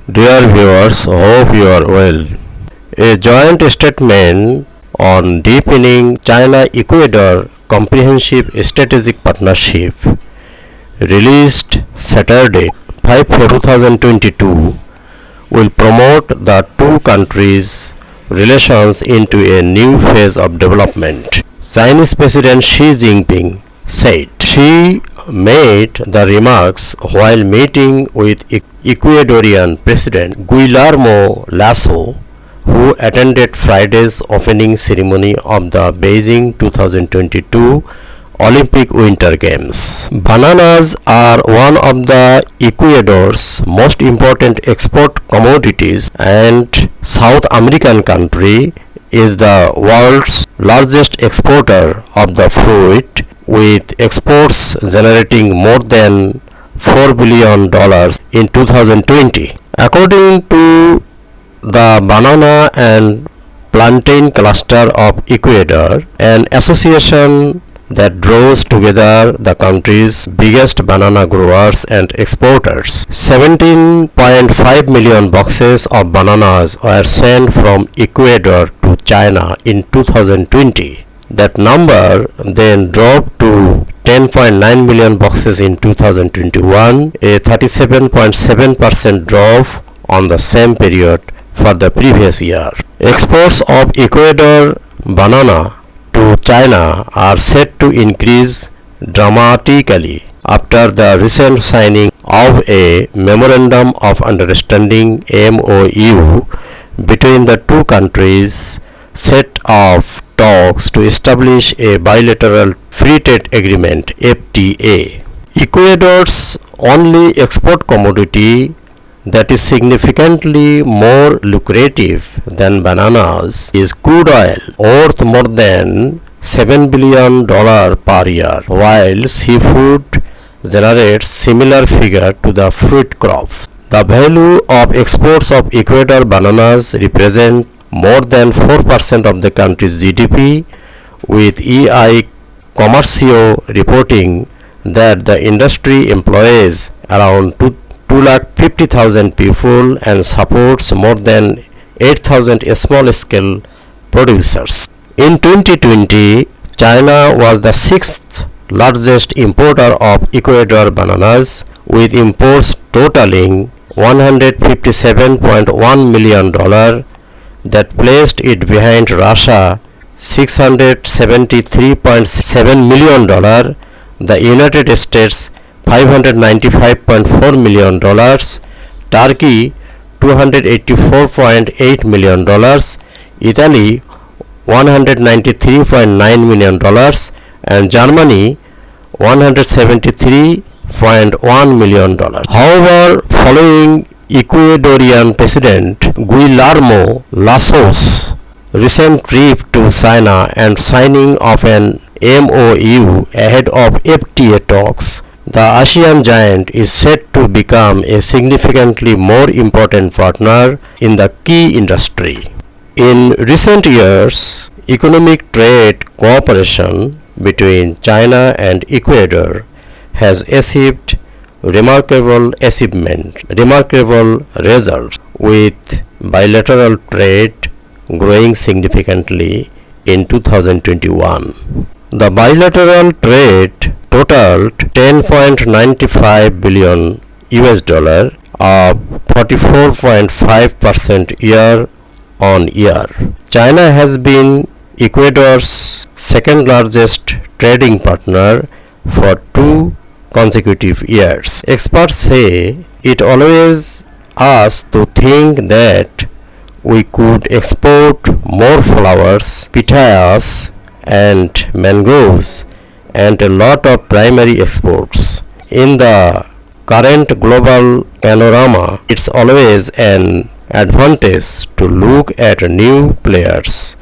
Dear viewers, hope you are well. A joint statement on deepening China-Ecuador Comprehensive Strategic Partnership, released Saturday, 5/4/2022, will promote the two countries' relations into a new phase of development. Chinese President Xi Jinping said. She made the remarks while meeting with Ecuadorian President Guillermo Lasso, who attended Friday's opening ceremony of the Beijing 2022 Olympic Winter Games. Bananas are one of the Ecuador's most important export commodities, and South American country is the world's largest exporter of the fruit, with exports generating more than $4 billion in 2020. According to the Banana and Plantain Cluster of Ecuador, an association that draws together the country's biggest banana growers and exporters, 17.5 million boxes of bananas were sent from Ecuador to China in 2020. That number then dropped to 10.9 million boxes in 2021, a 37.7% drop on the same period for the previous year. Exports of Ecuador banana to China are set to increase dramatically after the recent signing of a Memorandum of Understanding (MOU) between the two countries set of talks to establish a bilateral free trade agreement (FTA). Ecuador's only export commodity that is significantly more lucrative than bananas is crude oil, worth more than $7 billion per year, while seafood generates similar figure to the fruit crop. The value of exports of Ecuador bananas represent more than 4% of the country's GDP, with EI Comercio reporting that the industry employs around 250,000 people and supports more than 8,000 small-scale producers. In 2020, China was the sixth largest importer of Ecuador bananas, with imports totaling $157.1 million, that placed it behind Russia $673.7 million, the United States $595.4 million, Turkey $284.8 million, Italy $193.9 million, and Germany $173.1 million. However, following Ecuadorian President Guillermo Lasso's recent trip to China and signing of an MOU ahead of FTA talks, the ASEAN giant is set to become a significantly more important partner in the key industry. In recent years, economic trade cooperation between China and Ecuador has achieved remarkable results, with bilateral trade growing significantly in 2021. The bilateral trade totaled $10.95 billion, up 44.5% year on year. China has been Ecuador's second largest trading partner for 2 consecutive years. Experts say it always us to think that we could export more flowers, pitayas, and mangoes, and a lot of primary exports. In the current global panorama, it's always an advantage to look at new players,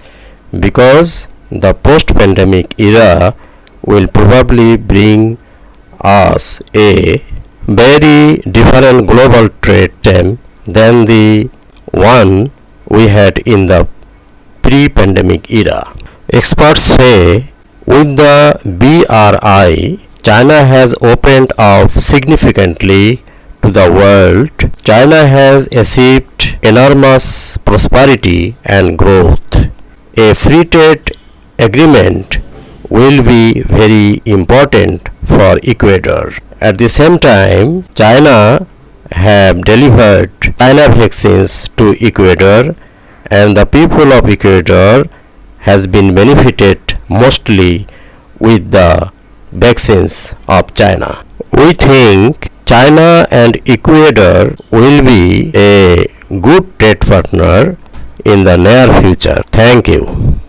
because the post-pandemic era will probably bring us a very different global trade system than the one we had in the pre-pandemic era. Experts say with the BRI, China has opened up significantly to the world, China has achieved enormous prosperity and growth. A free trade agreement will be very important for Ecuador. At the same time, China have delivered China vaccines to Ecuador, and the people of Ecuador has been benefited mostly with the vaccines of China. We think China and Ecuador will be a good trade partner in the near future. Thank you.